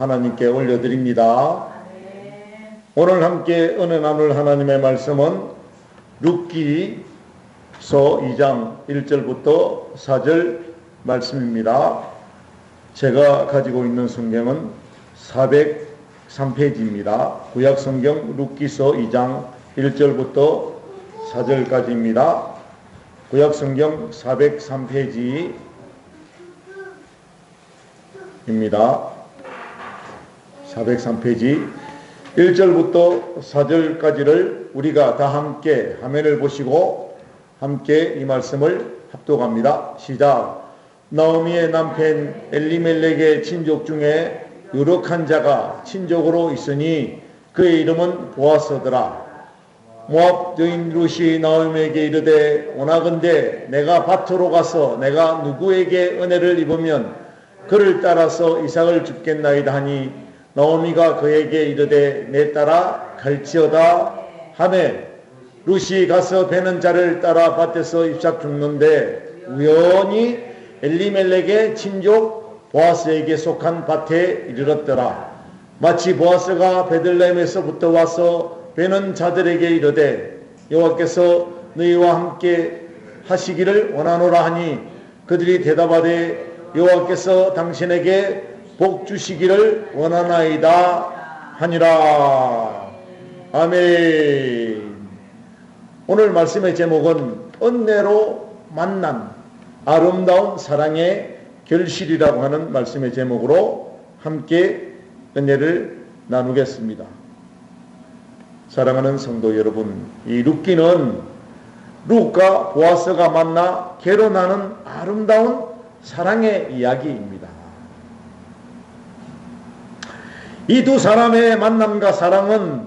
하나님께 올려드립니다. 오늘 함께 은혜 나눌 하나님의 말씀은 룻기서 2장 1절부터 4절 말씀입니다. 제가 가지고 있는 성경은 403페이지입니다. 구약성경 룻기서 2장 1절부터 4절까지입니다. 구약성경 403페이지입니다. 403페이지 1절부터 4절까지를 우리가 다 함께 화면을 보시고 함께 이 말씀을 합독합니다. 시작. 나오미의 남편 엘리멜렉의 친족 중에 유력한 자가 친족으로 있으니 그의 이름은 보아스더라. 모압 여인 룻이 나오미에게 이르되 오나건대 내가 밭으로 가서 내가 누구에게 은혜를 입으면 그를 따라서 이삭을 줍겠나이다 하니 나오미가 그에게 이르되 내 따라 갈지어다 하매 룻이 가서 베는 자를 따라 밭에서 잎삭 줍는데 우연히 엘리멜렉의 친족 보아스에게 속한 밭에 이르렀더라. 마치 보아스가 베들레헴에서부터 와서 베는 자들에게 이르되 여호와께서 너희와 함께 하시기를 원하노라 하니 그들이 대답하되 여호와께서 당신에게 복 주시기를 원하나이다 하니라. 아멘. 오늘 말씀의 제목은 은혜로 만난 아름다운 사랑의 결실이라고 하는 말씀의 제목으로 함께 은혜를 나누겠습니다. 사랑하는 성도 여러분, 이 룻기는 룻과 보아스가 만나 결혼하는 아름다운 사랑의 이야기입니다. 이 두 사람의 만남과 사랑은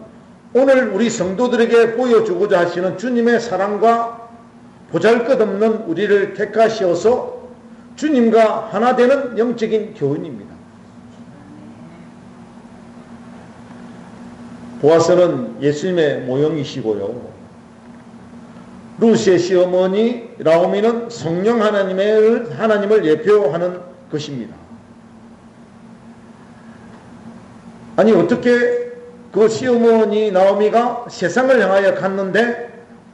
오늘 우리 성도들에게 보여주고자 하시는 주님의 사랑과 보잘것없는 우리를 택하시어서 주님과 하나 되는 영적인 교훈입니다. 보아스는 예수님의 모형이시고요. 룻의 시어머니 나오미는 성령 하나님을 예표하는 것입니다. 아니 어떻게 그 시어머니 나오미가 세상을 향하여 갔는데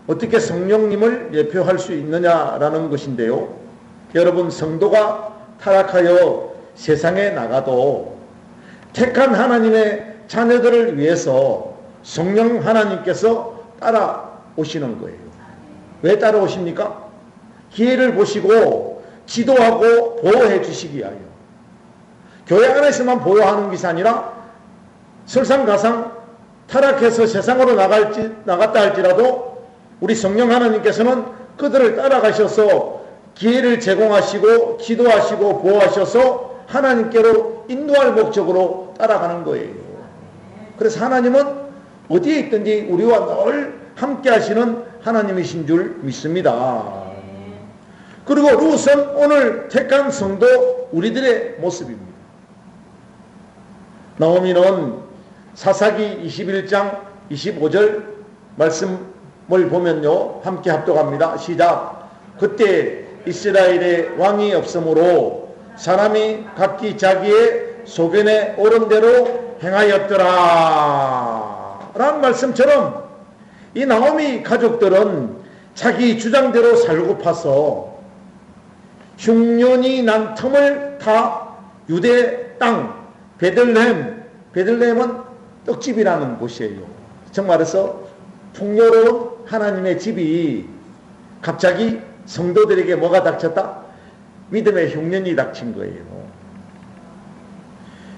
어떻게 성령님을 예표할 수 있느냐라는 것인데요. 여러분, 성도가 타락하여 세상에 나가도 택한 하나님의 자녀들을 위해서 성령 하나님께서 따라오시는 거예요. 왜 따라오십니까? 기회를 보시고 지도하고 보호해 주시기 위하여. 교회 안에서만 보호하는 것이 아니라 설상가상 타락해서 세상으로 나갔다 할지라도 우리 성령 하나님께서는 그들을 따라가셔서 기회를 제공하시고 지도하시고 보호하셔서 하나님께로 인도할 목적으로 따라가는 거예요. 그래서 하나님은 어디에 있든지 우리와 늘 함께 하시는 하나님이신 줄 믿습니다. 그리고 룻은 오늘 택한 성도 우리들의 모습입니다. 나오미는 사사기 21장 25절 말씀을 보면요, 함께 합독합니다. 시작. 그때 이스라엘에 왕이 없으므로 사람이 각기 자기의 소견에 옳은 대로 행하였더라 라는 말씀처럼 이 나오미 가족들은 자기 주장대로 살고파서 흉년이 난 틈을 타 유대 땅 베들레헴은 떡집이라는 곳이에요. 정말해서 풍요로운 하나님의 집이 갑자기 성도들에게 뭐가 닥쳤다? 믿음의 흉년이 닥친 거예요.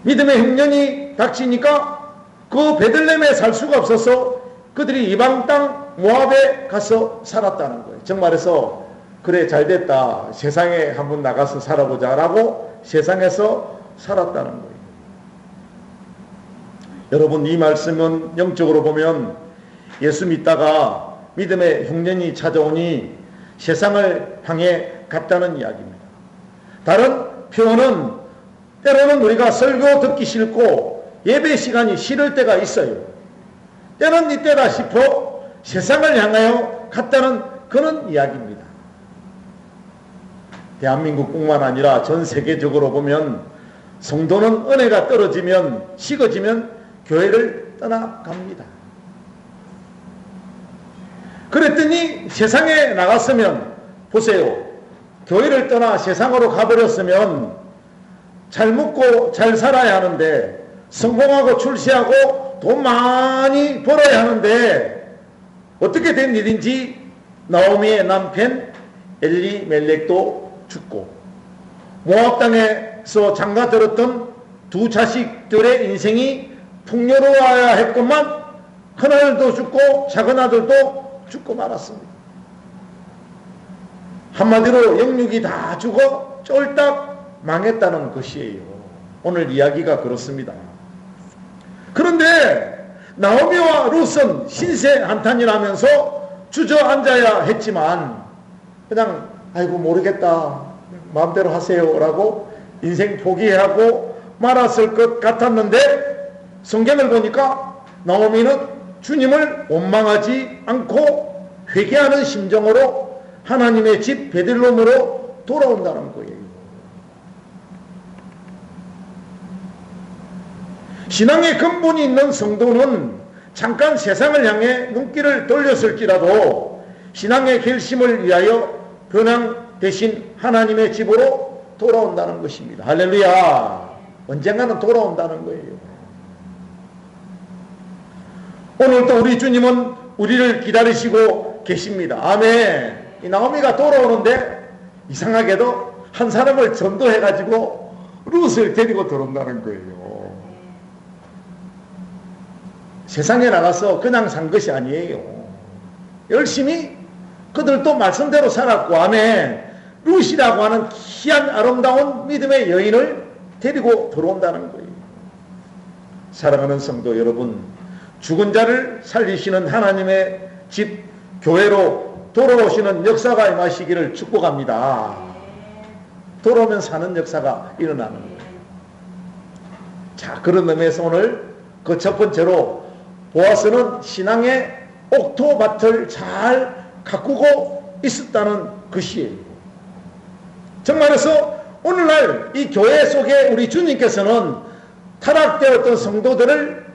믿음의 흉년이 닥치니까 그 베들레헴에 살 수가 없어서 그들이 이방 땅 모압에 가서 살았다는 거예요. 정말해서 그래 잘됐다. 세상에 한번 나가서 살아보자 라고 세상에서 살았다는 거예요. 여러분, 이 말씀은 영적으로 보면 예수 믿다가 믿음의 흉년이 찾아오니 세상을 향해 갔다는 이야기입니다. 다른 표현은 때로는 우리가 설교 듣기 싫고 예배 시간이 싫을 때가 있어요. 때는 이때다 싶어 세상을 향하여 갔다는 그런 이야기입니다. 대한민국뿐만 아니라 전 세계적으로 보면 성도는 은혜가 떨어지면, 식어지면 교회를 떠나갑니다. 그랬더니 세상에 나갔으면, 보세요, 교회를 떠나 세상으로 가버렸으면 잘 먹고 잘 살아야 하는데, 성공하고 출세하고 돈 많이 벌어야 하는데, 어떻게 된 일인지 나오미의 남편 엘리멜렉도 죽고, 모압 땅에서 장가 들었던 두 자식들의 인생이 풍요로워야 했건만 큰아들도 죽고 작은아들도 죽고 말았습니다. 한마디로 영육이 다 죽어 쫄딱 망했다는 것이에요. 오늘 이야기가 그렇습니다. 그런데 나오미와 룻은 신세 한탄이라면서 주저앉아야 했지만 그냥 아이고 모르겠다, 마음대로 하세요 라고 인생 포기하고 말았을 것 같았는데, 성경을 보니까 나오미는 주님을 원망하지 않고 회개하는 심정으로 하나님의 집 베들레헴으로 돌아온다는 거예요. 신앙의 근본이 있는 성도는 잠깐 세상을 향해 눈길을 돌렸을지라도 신앙의 결심을 위하여 변화 대신 하나님의 집으로 돌아온다는 것입니다. 할렐루야. 언젠가는 돌아온다는 거예요. 오늘도 우리 주님은 우리를 기다리시고 계십니다. 아멘. 이 나오미가 돌아오는데 이상하게도 한 사람을 전도해가지고 룻을 데리고 들어온다는 거예요. 세상에 나가서 그냥 산 것이 아니에요. 열심히 그들도 말씀대로 살았고, 아멘. 룻이라고 하는 희한 아름다운 믿음의 여인을 데리고 들어온다는 거예요. 사랑하는 성도 여러분, 죽은 자를 살리시는 하나님의 집 교회로 돌아오시는 역사가 임하시기를 축복합니다. 돌아오면 사는 역사가 일어나는 거예요. 자, 그런 의미에서 오늘 그 첫 번째로 보아스는 신앙의 옥토밭을 잘 가꾸고 있었다는 것이에요. 정말해서 오늘날 이 교회 속에 우리 주님께서는 타락되었던 성도들을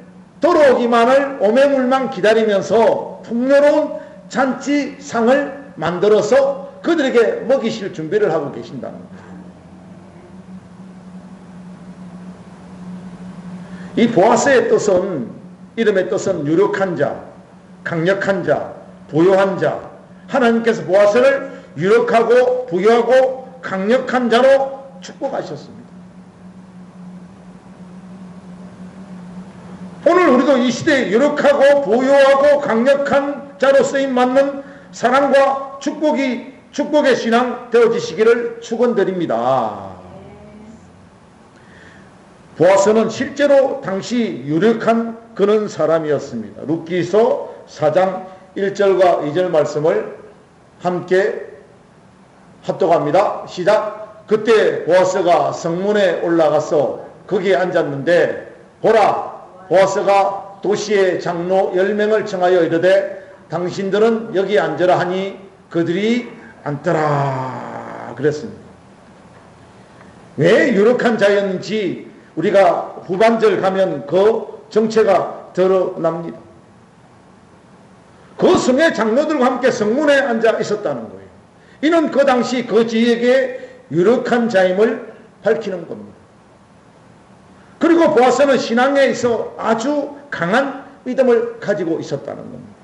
돌아오기만을 오매물만 기다리면서 풍요로운 잔치상을 만들어서 그들에게 먹이실 준비를 하고 계신다는 거예요. 이 보아스의 뜻은, 이름의 뜻은 유력한 자, 강력한 자, 부요한 자. 하나님께서 보아스를 유력하고 부요하고 강력한 자로 축복하셨습니다. 오늘 우리도 이 시대에 유력하고 부요하고 강력한 자로 쓰임받는 사랑과 축복의 신앙 되어지시기를 축원드립니다. 보아스는 실제로 당시 유력한 그런 사람이었습니다. 룻기서 4장 1절과 2절 말씀을 함께 합독합니다. 시작. 그때 보아스가 성문에 올라가서 거기에 앉았는데, 보라, 보아스가 도시의 장로 10명을 청하여 이르되 당신들은 여기 앉으라 하니 그들이 앉더라 그랬습니다. 왜 유력한 자였는지 우리가 후반절 가면 그 정체가 드러납니다. 그 성의 장로들과 함께 성문에 앉아 있었다는 거예요. 이는 그 당시 그 지역의 유력한 자임을 밝히는 겁니다. 그리고 보아스는 신앙에 있어 아주 강한 믿음을 가지고 있었다는 겁니다.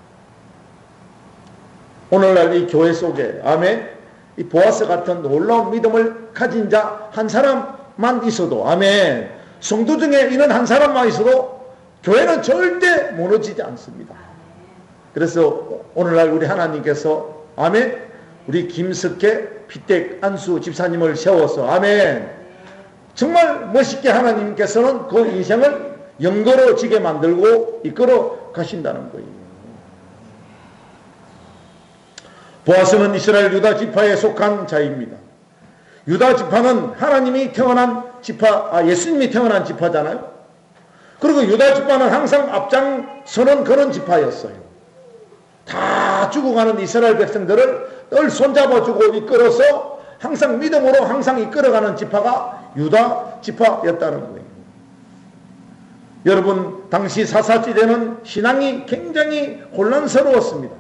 오늘날 이 교회 속에, 아멘, 이 보아스 같은 놀라운 믿음을 가진 자 한 사람만 있어도, 아멘, 성도 중에 이런 한 사람만 있어도 교회는 절대 무너지지 않습니다. 그래서 오늘날 우리 하나님께서, 아멘, 우리 김석계 피댁 안수 집사님을 세워서, 아멘, 정말 멋있게 하나님께서는 그 인생을 영거로지게 만들고 이끌어 가신다는 거예요. 보아스는 이스라엘 유다 지파에 속한 자입니다. 유다 지파는 하나님이 태어난 지파, 예수님이 태어난 지파잖아요. 그리고 유다 지파는 항상 앞장서는 그런 지파였어요. 다 죽어가는 이스라엘 백성들을 늘 손잡아주고 이끌어서 항상 믿음으로 항상 이끌어가는 지파가 유다 지파였다는 거예요. 여러분, 당시 사사시대는 신앙이 굉장히 혼란스러웠습니다.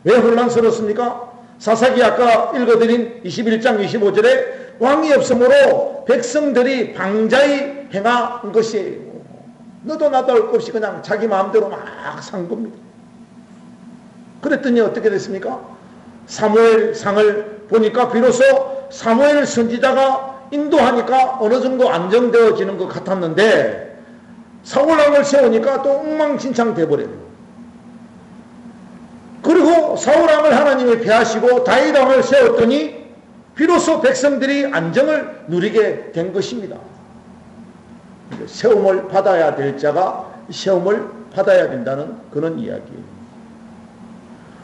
왜 혼란스러웠습니까? 사사기 아까 읽어드린 21장 25절에 왕이 없으므로 백성들이 방자히 행한 것이에요. 너도 나도 할 것 없이 그냥 자기 마음대로 막 산 겁니다. 그랬더니 어떻게 됐습니까? 사무엘상을 보니까 비로소 사무엘 선지자가 인도하니까 어느 정도 안정되어지는 것 같았는데 사울왕을 세우니까 또 엉망진창 돼버려요. 그리고 사울왕을 하나님이 폐하시고 다윗왕을 세웠더니 비로소 백성들이 안정을 누리게 된 것입니다. 세움을 받아야 될 자가 세움을 받아야 된다는 그런 이야기예요.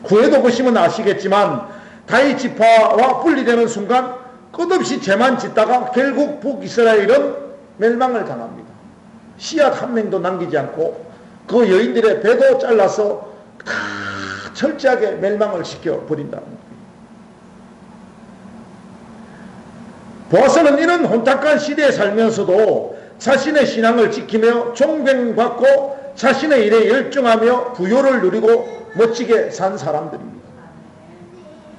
구에도 보시면 아시겠지만 다윗 지파와 분리되는 순간 끝없이 죄만 짓다가 결국 북이스라엘은 멸망을 당합니다. 씨앗 한 명도 남기지 않고 그 여인들의 배도 잘라서 다 철저하게 멸망을 시켜버린다는 거예요. 보아스는 이런 혼탁한 시대에 살면서도 자신의 신앙을 지키며 존경받고 자신의 일에 열중하며 부요를 누리고 멋지게 산 사람들입니다.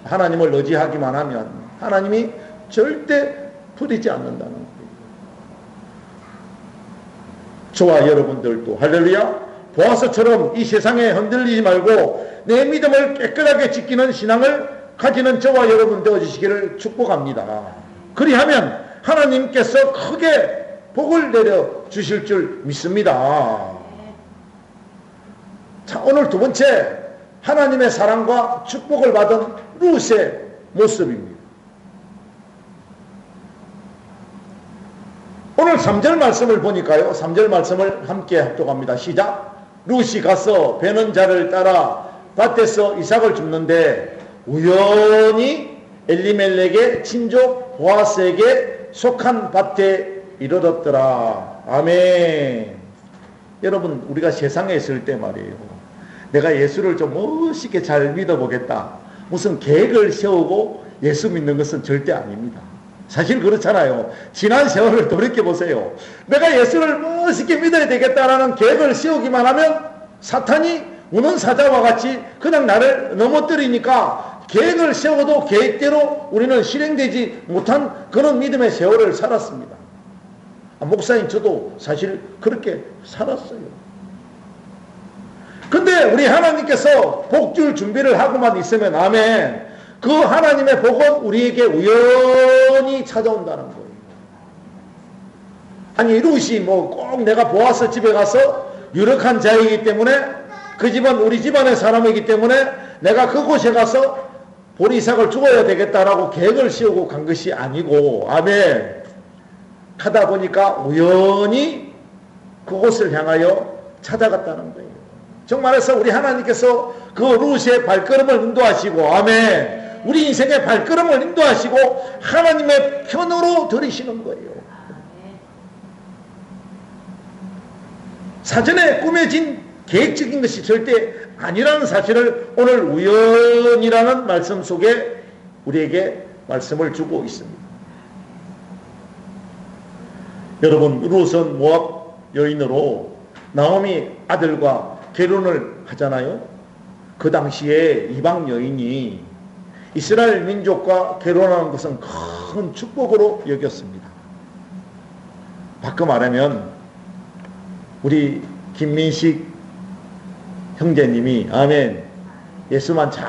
하나님을 의지하기만 하면 하나님이 절대 부리지 않는다는 거예요. 저와 여러분들도 할렐루야, 보아스처럼 이 세상에 흔들리지 말고 내 믿음을 깨끗하게 지키는 신앙을 가지는 저와 여러분 되어주시기를 축복합니다. 그리하면 하나님께서 크게 복을 내려 주실 줄 믿습니다. 자, 오늘 두 번째, 하나님의 사랑과 축복을 받은 룻의 모습입니다. 오늘 3절 말씀을 보니까요, 3절 말씀을 함께 합독합니다. 시작. 룻이 가서 베는 자를 따라 밭에서 이삭을 줍는데 우연히 엘리멜렉의 친족 보아스에게 속한 밭에 이르렀더라. 아멘. 여러분, 우리가 세상에 있을 때 말이에요, 내가 예수를 좀 멋있게 잘 믿어보겠다, 무슨 계획을 세우고 예수 믿는 것은 절대 아닙니다. 사실 그렇잖아요. 지난 세월을 돌이켜보세요. 내가 예수를 멋있게 믿어야 되겠다라는 계획을 세우기만 하면 사탄이 우는 사자와 같이 그냥 나를 넘어뜨리니까 계획을 세워도 계획대로 우리는 실행되지 못한 그런 믿음의 세월을 살았습니다. 목사님, 저도 사실 그렇게 살았어요. 근데 우리 하나님께서 복 줄 준비를 하고만 있으면 아멘, 그 하나님의 복은 우리에게 우연히 찾아온다는 거예요. 아니, 룻이 뭐 꼭 내가 보아스 집에 가서 유력한 자이기 때문에 그 집은 우리 집안의 사람이기 때문에 내가 그곳에 가서 보리삭을 죽어야 되겠다라고 계획을 세우고 간 것이 아니고, 아멘, 하다 보니까 우연히 그곳을 향하여 찾아갔다는 거예요. 정말해서 우리 하나님께서 그 룻의 발걸음을 인도하시고, 아멘, 우리 인생의 발걸음을 인도하시고 하나님의 편으로 들이시는 거예요. 사전에 꾸며진 계획적인 것이 절대 아니라는 사실을 오늘 우연이라는 말씀 속에 우리에게 말씀을 주고 있습니다. 여러분, 룻은 모압 여인으로 나오미 아들과 결혼을 하잖아요. 그 당시에 이방 여인이 이스라엘 민족과 결혼하는 것은 큰 축복으로 여겼습니다. 바꿔 말하면 우리 김민식 형제님이 아멘, 예수만 잘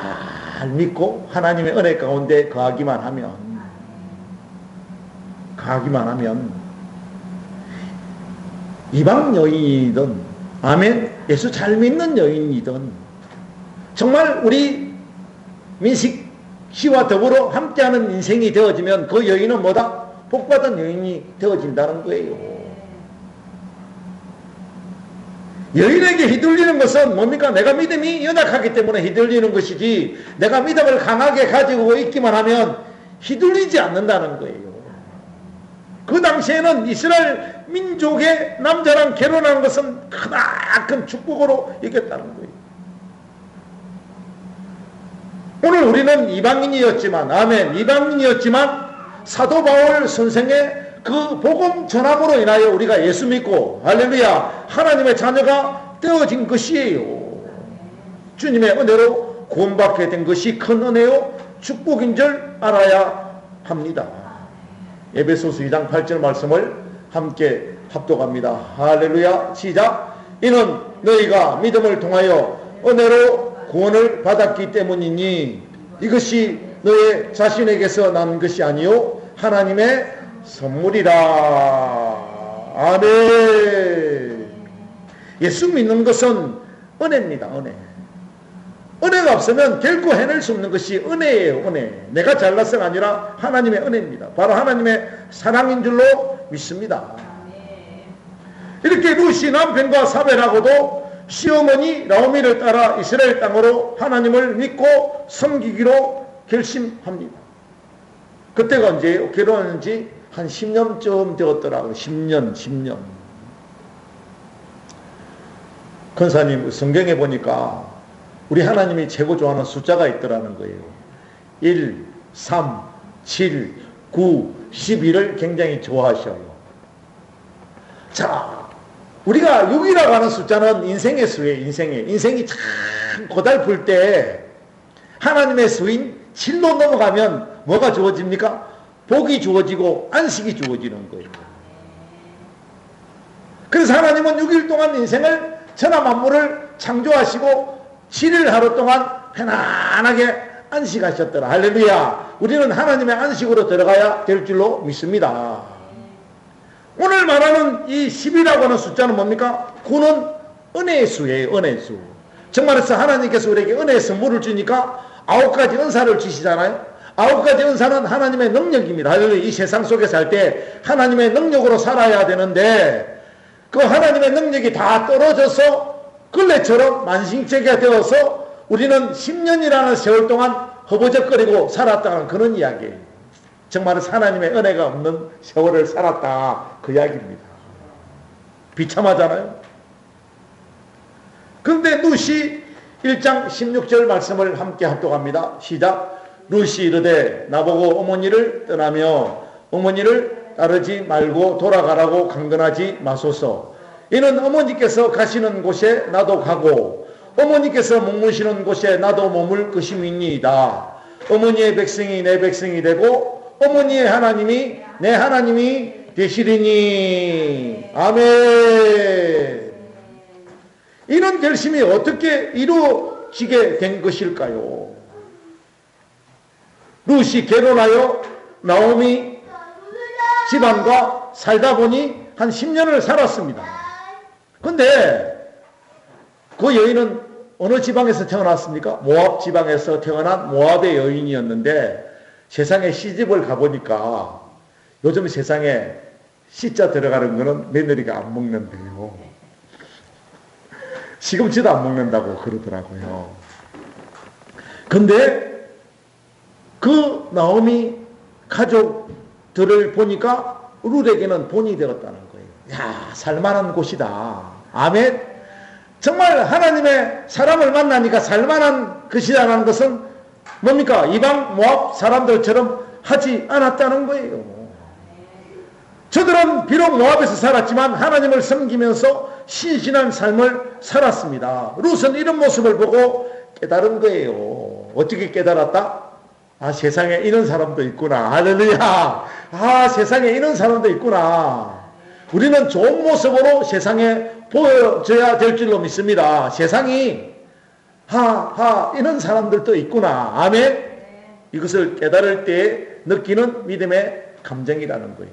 믿고 하나님의 은혜 가운데 거하기만 하면 이방 여인이든 아멘, 예수 잘 믿는 여인이든 정말 우리 민식 씨와 더불어 함께하는 인생이 되어지면 그 여인은 뭐다? 복받은 여인이 되어진다는 거예요. 여인에게 휘둘리는 것은 뭡니까? 내가 믿음이 연약하기 때문에 휘둘리는 것이지, 내가 믿음을 강하게 가지고 있기만 하면 휘둘리지 않는다는 거예요. 그 당시에는 이스라엘 민족의 남자랑 결혼하는 것은 크나큰 축복으로 여겼다는 거예요. 오늘 우리는 이방인이었지만, 아멘, 이방인이었지만 사도 바울 선생의 그 복음 전함으로 인하여 우리가 예수 믿고 할렐루야 하나님의 자녀가 되어진 것이에요. 주님의 은혜로 구원받게 된 것이 큰 은혜요 축복인 줄 알아야 합니다. 에베소서 2장 8절 말씀을 함께 합독합니다. 할렐루야 시작. 이는 너희가 믿음을 통하여 은혜로 구원을 받았기 때문이니 이것이 너의 자신에게서 난 것이 아니요 하나님의 선물이라. 아멘. 예수 믿는 것은 은혜입니다. 은혜. 은혜가 없으면 결코 해낼 수 없는 것이 은혜예요. 은혜. 내가 잘나서가 아니라 하나님의 은혜입니다. 바로 하나님의 사랑인 줄로 믿습니다. 이렇게 루시 남편과 사별하고도 시어머니 나오미를 따라 이스라엘 땅으로 하나님을 믿고 섬기기로 결심합니다. 그때가 언제예요? 결혼한 지 한 10년쯤 되었더라고요. 10년. 권사님 성경에 보니까 우리 하나님이 최고 좋아하는 숫자가 있더라는 거예요. 1, 3, 7, 9, 12를 굉장히 좋아하셔요. 자, 우리가 6이라고 하는 숫자는 인생의 수예요. 인생이 참 고달플 때 하나님의 수인 7로 넘어가면 뭐가 주어집니까? 복이 주어지고 안식이 주어지는 거예요. 그래서 하나님은 6일 동안 인생을 천하 만물을 창조하시고 7일 하루 동안 편안하게 안식하셨더라. 할렐루야. 우리는 하나님의 안식으로 들어가야 될 줄로 믿습니다. 오늘 말하는 이 10이라고 하는 숫자는 뭡니까? 9는 은혜의 수예요. 은혜의 수. 정말해서 하나님께서 우리에게 은혜의 선물을 주니까 9가지 은사를 주시잖아요. 9가지 은사는 하나님의 능력입니다. 이 세상 속에 살 때 하나님의 능력으로 살아야 되는데 그 하나님의 능력이 다 떨어져서 걸레처럼 만신체가 되어서 우리는 10년이라는 세월 동안 허버적거리고 살았다는 그런 이야기예요. 정말 하나님의 은혜가 없는 세월을 살았다 그 이야기입니다. 비참하잖아요. 그런데 루시 1장 16절 말씀을 함께 합독합니다. 시작. 루시 이르되 나보고 어머니를 떠나며 어머니를 따르지 말고 돌아가라고 강건하지 마소서. 이는 어머니께서 가시는 곳에 나도 가고 어머니께서 머무시는 곳에 나도 머물 것임이니이다. 어머니의 백성이 내 백성이 되고 어머니의 하나님이 내 하나님이 되시리니. 아멘. 이런 결심이 어떻게 이루어지게 된 것일까요? 루시 결혼하여 나오미 집안과 살다 보니 한 10년을 살았습니다. 근데 그 여인은 어느 지방에서 태어났습니까? 모압 지방에서 태어난 모압의 여인이었는데 세상에 시집을 가보니까 요즘 세상에 시자 들어가는 거는 며느리가 안 먹는데요. 시금치도 안 먹는다고 그러더라고요. 근데 그 나오미 가족들을 보니까 룰에게는 본이 되었다는 거예요. 야, 살만한 곳이다. 아멘. 정말 하나님의 사람을 만나니까 살만한 것이라는 것은 뭡니까? 이방 모압 사람들처럼 하지 않았다는 거예요. 저들은 비록 모압에서 살았지만 하나님을 섬기면서 신신한 삶을 살았습니다. 룻은 이런 모습을 보고 깨달은 거예요. 어떻게 깨달았다? 아, 세상에 이런 사람도 있구나. 할렐루야. 아, 세상에 이런 사람도 있구나. 우리는 좋은 모습으로 세상에 보여져야 될 줄로 믿습니다. 세상이 이런 사람들도 있구나. 아멘. 이것을 깨달을 때 느끼는 믿음의 감정이라는 거예요.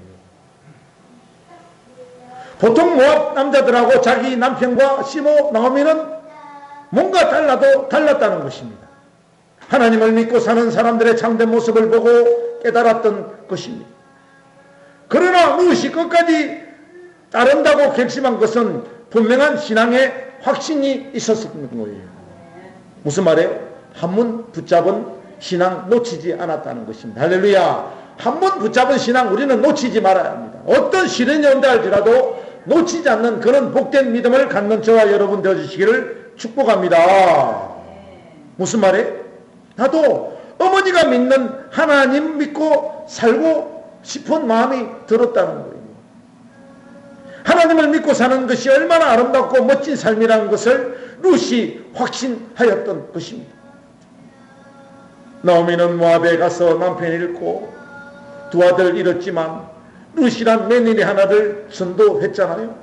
보통 모압 남자들하고 자기 남편과 시모 나오미는 뭔가 달랐다는 것입니다. 하나님을 믿고 사는 사람들의 참된 모습을 보고 깨달았던 것입니다. 그러나 룻이 끝까지 따른다고 결심한 것은 분명한 신앙의 확신이 있었던 거예요. 무슨 말이에요? 한문 붙잡은 신앙 놓치지 않았다는 것입니다. 할렐루야. 한문 붙잡은 신앙 우리는 놓치지 말아야 합니다. 어떤 시련이 온다 할지라도 놓치지 않는 그런 복된 믿음을 갖는 저와 여러분 되어주시기를 축복합니다. 무슨 말이에요? 나도 어머니가 믿는 하나님 믿고 살고 싶은 마음이 들었다는 거예요. 하나님을 믿고 사는 것이 얼마나 아름답고 멋진 삶이라는 것을 룻이 확신하였던 것입니다. 나오미는 모압에 가서 남편을 잃고 두 아들 잃었지만 룻이란 며느리 하나를 선도했잖아요.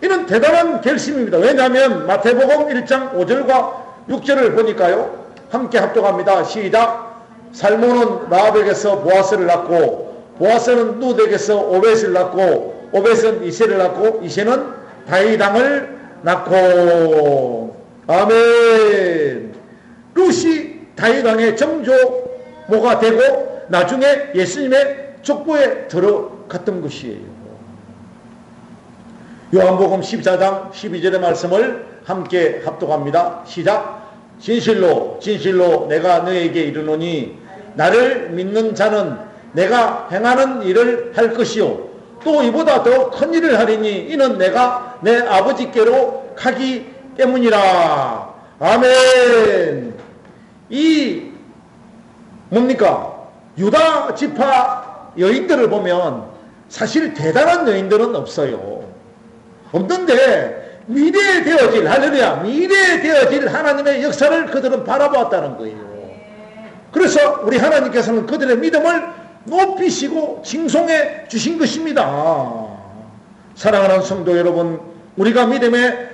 이는 대단한 결심입니다. 왜냐하면 마태복음 1장 5절과 6절을 보니까요. 함께 합독합니다. 시작. 살몬은 라합에게서 보아스를 낳고 보아스는 룻에게서 오벳을 낳고 오벳은 이새를 낳고 이새는 다윗 왕을 낳고 아멘. 룻이 다윗 왕의 정조모가 되고 나중에 예수님의 족보에 들어갔던 것이에요. 요한복음 14장 12절의 말씀을 함께 합독합니다. 시작. 진실로 진실로 내가 너에게 이르노니 나를 믿는 자는 내가 행하는 일을 할 것이요 또 이보다 더 큰 일을 하리니 이는 내가 내 아버지께로 가기 때문이라. 아멘. 이 뭡니까? 유다 지파 여인들을 보면 사실 대단한 여인들은 없어요. 없는데 미래에 되어질, 할렐루야, 미래에 되어질 하나님의 역사를 그들은 바라보았다는 거예요. 그래서 우리 하나님께서는 그들의 믿음을 높이시고 칭송해 주신 것입니다. 사랑하는 성도 여러분, 우리가 믿음의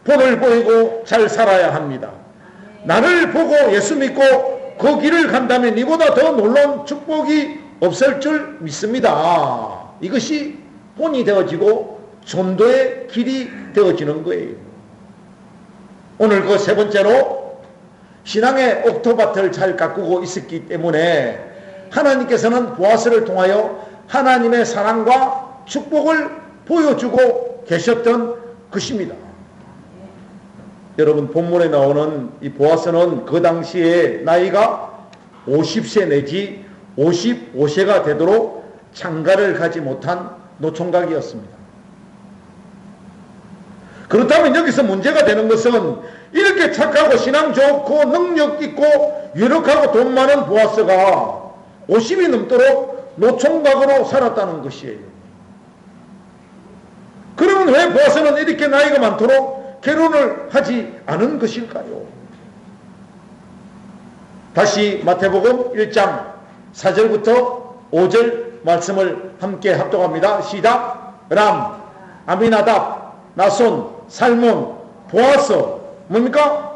본을 보이고 잘 살아야 합니다. 나를 보고 예수 믿고 그 길을 간다면 이보다 더 놀라운 축복이 없을 줄 믿습니다. 이것이 본이 되어지고 전도의 길이 되어지는 거예요. 오늘 그 세 번째로 신앙의 옥토밭을 잘 가꾸고 있었기 때문에 하나님께서는 보아스를 통하여 하나님의 사랑과 축복을 보여주고 계셨던 것입니다. 여러분, 본문에 나오는 이 보아스는 그 당시에 나이가 50세 내지 55세가 되도록 장가를 가지 못한 노총각이었습니다. 그렇다면 여기서 문제가 되는 것은 이렇게 착하고 신앙 좋고 능력 있고 유력하고 돈 많은 보아스가 50이 넘도록 노총각으로 살았다는 것이에요. 그러면 왜 보아스는 이렇게 나이가 많도록 결혼을 하지 않은 것일까요? 다시 마태복음 1장 4절부터 5절 말씀을 함께 합독합니다. 시작. 람, 아미나답, 나손, 살몬, 보아스. 뭡니까?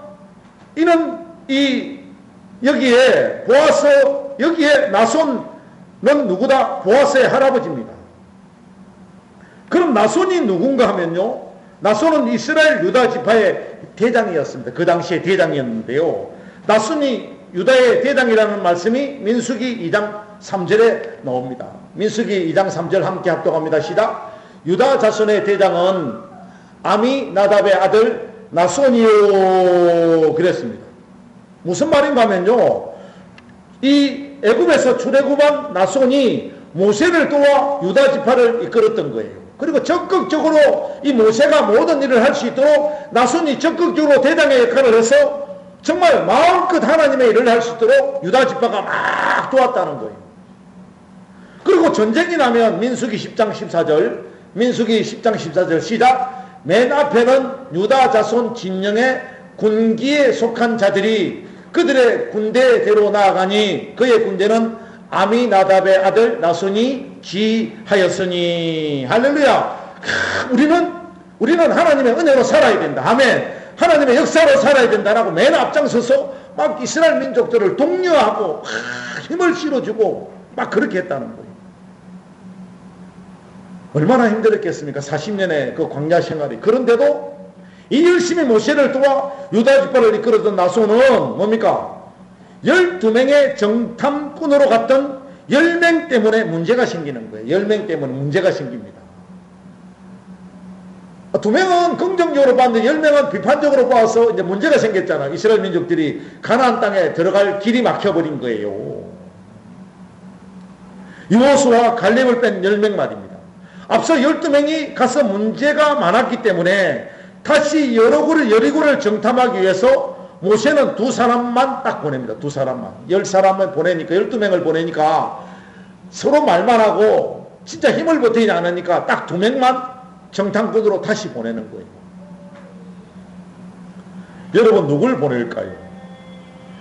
이는 여기에 보아스, 여기에 나손은 누구다? 보아스의 할아버지입니다. 그럼 나손이 누군가 하면요, 나손은 이스라엘 유다 지파의 대장이었습니다. 그 당시에 대장이었는데요, 나손이 유다의 대장이라는 말씀이 민수기 2장 3절에 나옵니다. 민수기 2장 3절 함께 합독합니다. 시작. 유다 자손의 대장은 아미나답의 아들 나손이요 그랬습니다. 무슨 말인가 하면요, 이 애굽에서 출애굽한 나손이 모세를 도와 유다 지파를 이끌었던 거예요. 그리고 적극적으로 이 모세가 모든 일을 할 수 있도록 나손이 적극적으로 대장의 역할을 해서 정말 마음껏 하나님의 일을 할 수 있도록 유다 지파가 막 도왔다는 거예요. 그리고 전쟁이 나면 민수기 10장 14절, 민수기 10장 14절 시작. 맨 앞에는 유다 자손 진영의 군기에 속한 자들이 그들의 군대대로 나아가니 그의 군대는 아미나답의 아들 나손이 지하였으니. 할렐루야. 우리는 하나님의 은혜로 살아야 된다. 아멘. 하나님의 역사로 살아야 된다라고 맨 앞장서서 막 이스라엘 민족들을 독려하고 힘을 실어주고 막 그렇게 했다는 거예요. 얼마나 힘들었겠습니까? 40년의 그 광야 생활이. 그런데도 이 열심히 모세를 도와 유다 지파를 이끌었던 나손은 뭡니까? 12명의 정탐꾼으로 갔던 10명 때문에 문제가 생기는 거예요. 10명 때문에 문제가 생깁니다. 2명은 긍정적으로 봤는데 10명은 비판적으로 봐서 이제 문제가 생겼잖아. 이스라엘 민족들이 가나안 땅에 들어갈 길이 막혀버린 거예요. 여호수아와 갈렙을 뺀 10명 말입니다. 앞서 12명이 가서 문제가 많았기 때문에 다시 여리고를 정탐하기 위해서 모세는 2사람만 딱 보냅니다. 2사람만. 10사람을 보내니까, 12명을 보내니까 서로 말만 하고 진짜 힘을 버티지 않으니까 딱 2명만 정탐꾼으로 다시 보내는 거예요. 여러분 누굴 보낼까요?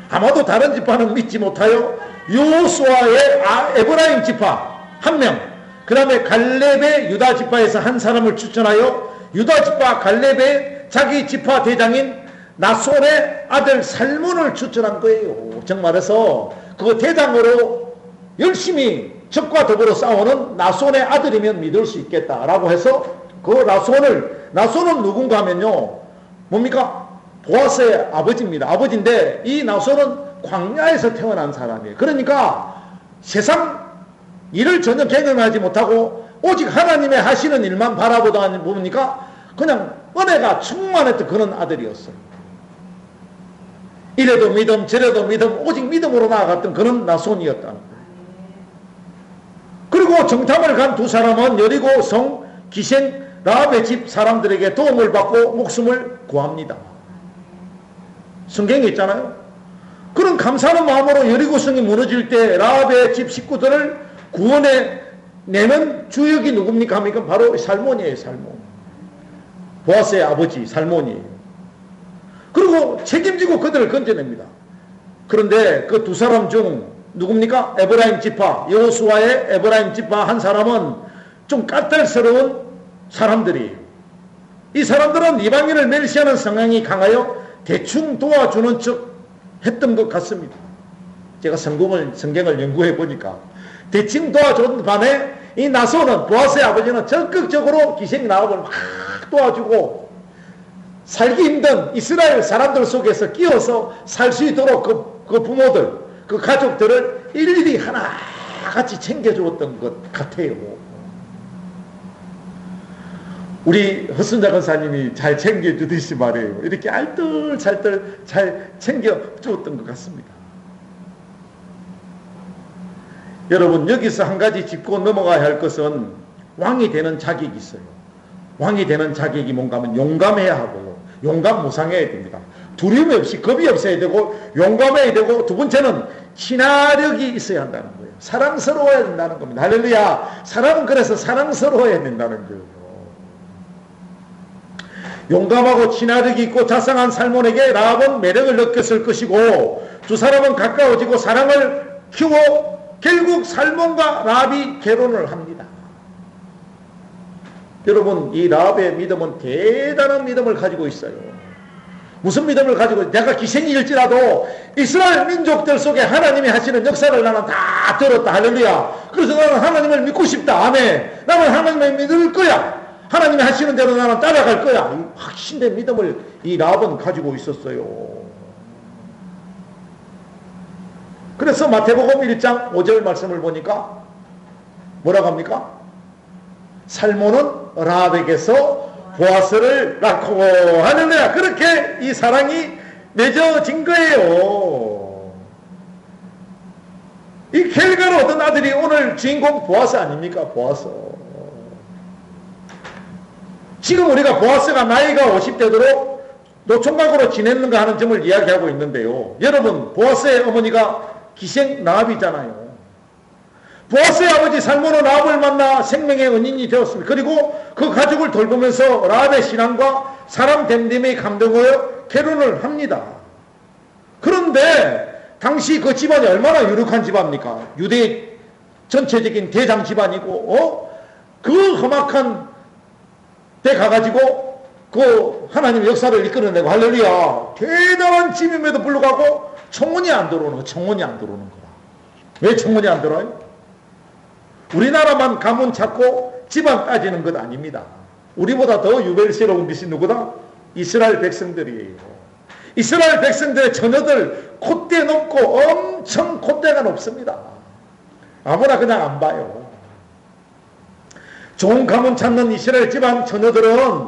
아마도 다른 지파는 믿지 못하여 여호수아의 에브라임 지파 1명, 그 다음에 갈렙의 유다 지파에서 한 사람을 추천하여 유다 지파 갈렙의 자기 지파 대장인 나손의 아들 살몬을 추천한 거예요. 정말해서 그 대장으로 열심히 적과 더불어 싸우는 나손의 아들이면 믿을 수 있겠다라고 해서 그 나손은 누군가 하면요, 뭡니까? 보아스의 아버지입니다. 아버지인데 이 나손은 광야에서 태어난 사람이에요. 그러니까 세상 일을 전혀 경험하지 못하고 오직 하나님의 하시는 일만 바라보다 보니까 그냥 은혜가 충만했던 그런 아들이었어요. 이래도 믿음 저래도 믿음 오직 믿음으로 나아갔던 그런 나손이었다는 거예요. 그리고 정탐을 간 두 사람은 여리고 성 기생 라합의 집 사람들에게 도움을 받고 목숨을 구합니다. 성경에 있잖아요. 그런 감사하는 마음으로 여리고성이 무너질 때 라합의 집 식구들을 구원해 내는 주역이 누굽니까 하니까 바로 살몬이에요. 살몬. 보아스의 아버지 살몬이에요. 그리고 책임지고 그들을 건져냅니다. 그런데 그 두 사람 중 누굽니까? 에브라임 지파, 여호수아의 에브라임 지파 한 사람은 좀 까탈스러운 사람들이에요. 이 사람들은 이방인을 멸시하는 성향이 강하여 대충 도와주는 척 했던 것 같습니다. 제가 성경을 연구해 보니까 대충 도와주는 반에 이 나손은, 보아스의 아버지는 적극적으로 기생 라합을 막 도와주고 살기 힘든 이스라엘 사람들 속에서 끼어서 살 수 있도록 그 부모들, 그 가족들을 일일이 하나같이 챙겨주었던 것 같아요. 우리 허순자 권사님이 잘 챙겨주듯이 말이에요. 이렇게 알뜰살뜰 잘 챙겨주었던 것 같습니다. 여러분, 여기서 한 가지 짚고 넘어가야 할 것은 왕이 되는 자격이 있어요. 왕이 되는 자격이 뭔가 하면 용감해야 하고요. 용감 무상해야 됩니다. 두려움이 없이 겁이 없어야 되고 용감해야 되고, 두 번째는 친화력이 있어야 한다는 거예요. 사랑스러워야 된다는 겁니다. 할렐루야. 사람은 그래서 사랑스러워야 된다는 거예요. 용감하고 친화력이 있고 자상한 살몬에게 라합은 매력을 느꼈을 것이고, 두 사람은 가까워지고 사랑을 키워 결국 살몬과 라합이 결혼을 합니다. 여러분, 이 라합의 믿음은 대단한 믿음을 가지고 있어요. 무슨 믿음을 가지고, 내가 기생일지라도 이스라엘 민족들 속에 하나님이 하시는 역사를 나는 다 들었다. 할렐루야. 그래서 나는 하나님을 믿고 싶다. 아멘. 나는 하나님을 믿을 거야. 하나님이 하시는 대로 나는 따라갈 거야. 이 확신된 믿음을 이 라합은 가지고 있었어요. 그래서 마태복음 1장 5절 말씀을 보니까 뭐라고 합니까? 살몬은 라합에게서 보아스를 낳고, 할렐루야. 그렇게 이 사랑이 맺어진 거예요. 이 결과로 어떤 아들이 오늘 주인공 보아스 아닙니까? 보아스. 지금 우리가 보아스가 나이가 50대도록 노총각으로 지냈는가 하는 점을 이야기하고 있는데요. 여러분, 보아스의 어머니가 기생 라합이잖아요. 보아스의 아버지 살몬은 라합을 만나 생명의 은인이 되었습니다. 그리고 그 가족을 돌보면서 라합의 신앙과 사람 됨됨에 감동하여 결혼을 합니다. 그런데 당시 그 집안이 얼마나 유력한 집안입니까? 유대의 전체적인 대장 집안이고, 그 험악한 데 가가지고 그 하나님의 역사를 이끌어내고, 할렐루야, 대단한 집임에도 불구하고 청혼이 안 들어오는 거. 청혼이 안 들어오는 거야. 왜 청혼이 안 들어요? 우리나라만 가문 찾고 집안 따지는 것 아닙니다. 우리보다 더 유별스러운 빛이 누구다? 이스라엘 백성들이에요. 이스라엘 백성들의 처녀들 콧대 높고 엄청 콧대가 높습니다. 아무나 그냥 안 봐요. 좋은 가문 찾는 이스라엘 집안 처녀들은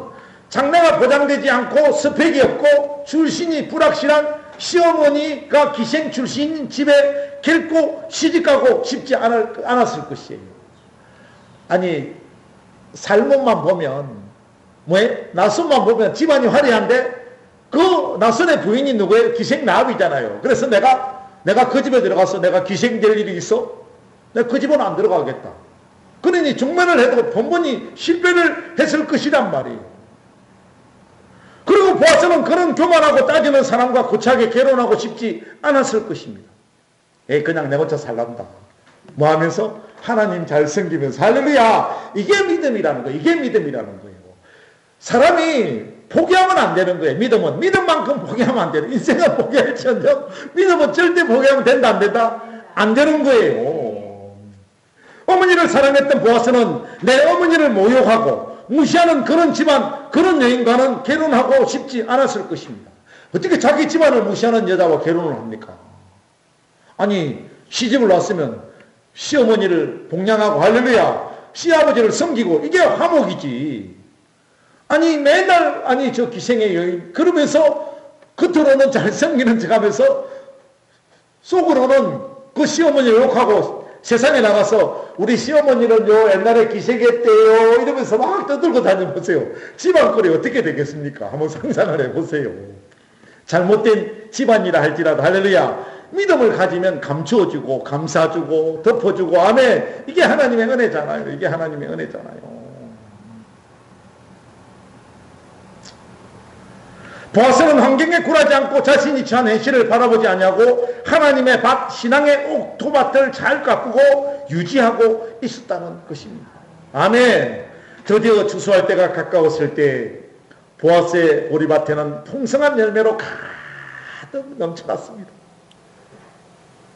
장래가 보장되지 않고 스펙이 없고 출신이 불확실한 시어머니가 기생 출신인 집에 결코 시집가고 싶지 않았을 것이에요. 아니, 살몬만 보면, 나손만 보면 집안이 화려한데 그 나손의 부인이 누구예요? 기생 라합이잖아요. 그래서 내가 그 집에 들어가서 내가 기생될 일이 있어? 내가 그 집은 안 들어가겠다. 그러니 중매를 해도 번번이 실패를 했을 것이란 말이에요. 그리고 보아스는 그런 교만하고 따지는 사람과 고차게 결혼하고 싶지 않았을 것입니다. 그냥 내 혼자 살란다. 뭐 하면서? 하나님 잘 섬기면서. 할렐루야! 이게 믿음이라는 거예요. 이게 믿음이라는 거예요. 사람이 포기하면 안 되는 거예요. 믿음은. 믿음만큼 포기하면 안 되는. 인생은 포기할지언정 믿음은 절대 포기하면 된다, 안 된다? 안 되는 거예요. 어머니를 사랑했던 보아스는 내 어머니를 모욕하고 무시하는 그런 집안, 그런 여인과는 결혼하고 싶지 않았을 것입니다. 어떻게 자기 집안을 무시하는 여자와 결혼을 합니까? 아니, 시집을 왔으면 시어머니를 복양하고 할렐루야, 시아버지를 섬기고, 이게 화목이지. 아니, 맨날, 아니, 저 기생의 여인, 그러면서 겉으로는 잘 섬기는 척 하면서 속으로는 그 시어머니를 욕하고 세상에 나가서 우리 시어머니는 요 옛날에 기생했대요 이러면서 막 떠들고 다녀보세요. 집안꼴이 어떻게 되겠습니까? 한번 상상을 해보세요. 잘못된 집안이라 할지라도 할렐루야, 믿음을 가지면 감추어주고 감싸주고 덮어주고, 아멘. 이게 하나님의 은혜잖아요. 이게 하나님의 은혜잖아요. 보아스는 환경에 굴하지 않고 자신이 처한 현실을 바라보지 않냐고 하나님의 밭, 신앙의 옥토밭을 잘 가꾸고 유지하고 있었다는 것입니다. 아멘. 드디어 추수할 때가 가까웠을 때 보아스의 보리밭에는 풍성한 열매로 가득 넘쳐났습니다.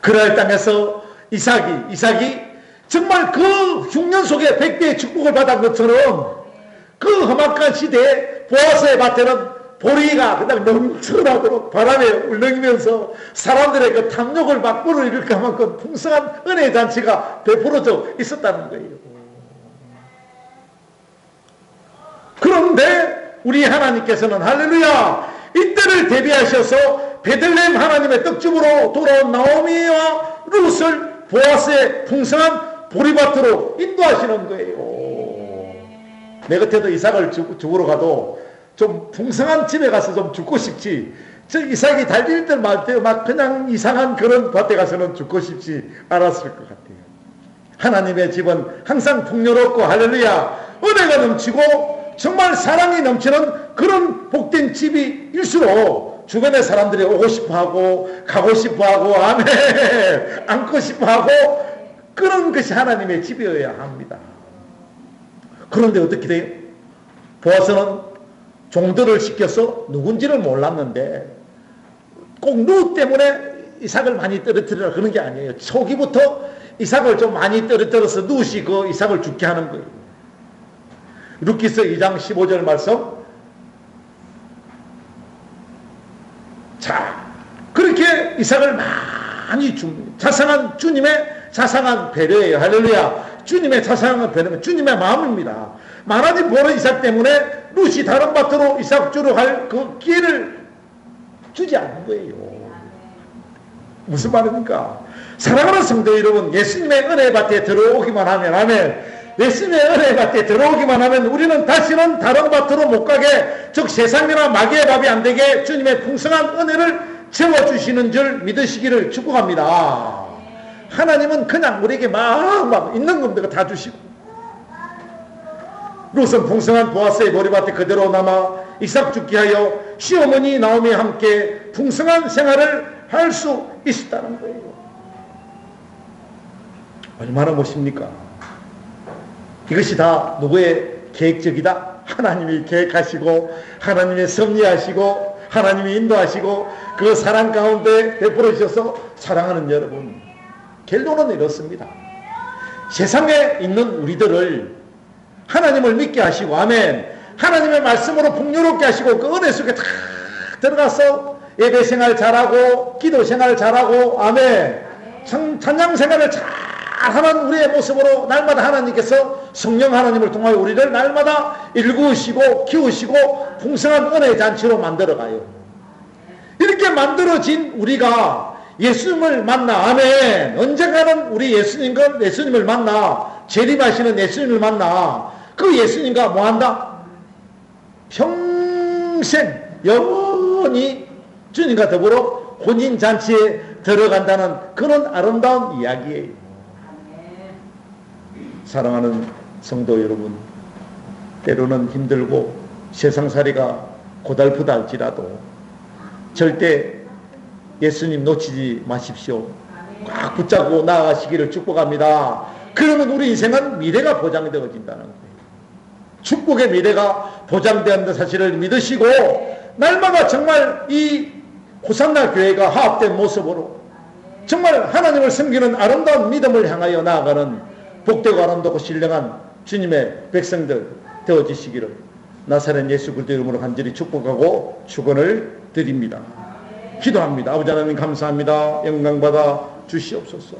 그랄 땅에서 이삭이 정말 그 흉년 속에 100배의 축복을 받은 것처럼 그 험악한 시대에 보아스의 밭에는 보리가 그냥 넘쳐나도록 바람에 울렁이면서 사람들의 그 탐욕을 막 불어일으킬 만큼 풍성한 은혜의 잔치가 베풀어져 있었다는 거예요. 그런데 우리 하나님께서는 할렐루야, 이때를 대비하셔서 베들레헴 하나님의 떡집으로 돌아온 나오미와 룻을 보아스의 풍성한 보리밭으로 인도하시는 거예요. 내 곁에도 이삭을 죽으러 가도 좀 풍성한 집에 가서 좀 죽고 싶지, 저 이삭이 달릴 때 말 때 막 그냥 이상한 그런 밭에 가서는 죽고 싶지 않았을 것 같아요. 하나님의 집은 항상 풍요롭고 할렐루야, 은혜가 넘치고 정말 사랑이 넘치는 그런 복된 집일수록 주변의 사람들이 오고 싶어하고 가고 싶어하고 아멘 안고 싶어하고 그런 것이 하나님의 집이어야 합니다. 그런데 어떻게 돼요? 보아스는 종들을 시켜서 누군지를 몰랐는데 꼭 룻 때문에 이삭을 많이 떨어뜨리라 그런 게 아니에요. 초기부터 이삭을 좀 많이 떨어뜨려서 룻이 그 이삭을 죽게 하는 거예요. 룻기서 2장 15절 말씀. 자, 그렇게 이삭을 많이 줍니다. 자상한 주님의 자상한 배려예요. 할렐루야. 주님의 자상한 배려는 주님의 마음입니다. 많아진 보는 이삭 때문에 룻이 다른 밭으로 이삭 주러 갈 그 기회를 주지 않는 거예요. 무슨 말입니까? 사랑하는 성도 여러분, 예수님의 은혜 밭에 들어오기만 하면, 아멘. 예수님의 은혜 밭에 들어오기만 하면 우리는 다시는 다른 밭으로 못 가게, 즉 세상이나 마귀의 밥이 안 되게 주님의 풍성한 은혜를 채워주시는 줄 믿으시기를 축복합니다. 하나님은 그냥 우리에게 막 있는 겁니다. 다 주시고. 룻은 풍성한 보아스의 보리밭에 그대로 남아 이삭 죽게 하여 시어머니 나오미와 함께 풍성한 생활을 할 수 있었다는 거예요. 얼마나 멋입니까? 이것이 다 누구의 계획적이다? 하나님이 계획하시고 하나님이 섭리하시고 하나님이 인도하시고 그 사랑 가운데 베풀어 주셔서 사랑하는 여러분, 결론은 이렇습니다. 세상에 있는 우리들을 하나님을 믿게 하시고 아멘, 하나님의 말씀으로 풍요롭게 하시고 그 은혜 속에 다 들어가서 예배 생활 잘하고 기도 생활 잘하고 아멘, 찬양 생활을 잘하는 우리의 모습으로 날마다 하나님께서 성령 하나님을 통하여 우리를 날마다 일구시고 키우시고 풍성한 은혜의 잔치로 만들어가요. 이렇게 만들어진 우리가 예수님을 만나 아멘, 언젠가는 우리 예수님을 만나 재림하시는 예수님을 만나 그 예수님과 뭐한다? 평생 영원히 주님과 더불어 혼인잔치에 들어간다는 그런 아름다운 이야기예요. 사랑하는 성도 여러분, 때로는 힘들고 세상살이가 고달프다 할지라도 절대 예수님 놓치지 마십시오. 꽉 붙잡고 나아가시기를 축복합니다. 그러면 우리 인생은 미래가 보장되어진다는 거예요. 축복의 미래가 보장되었다는 사실을 믿으시고 날마다 정말 이 호산나 교회가 화합된 모습으로 정말 하나님을 섬기는 아름다운 믿음을 향하여 나아가는 복되고 아름답고 신령한 주님의 백성들 되어지시기를 나사렛 예수 그리스도 이름으로 간절히 축복하고 축원을 드립니다. 기도합니다. 아버지 하나님 감사합니다. 영광받아 주시옵소서.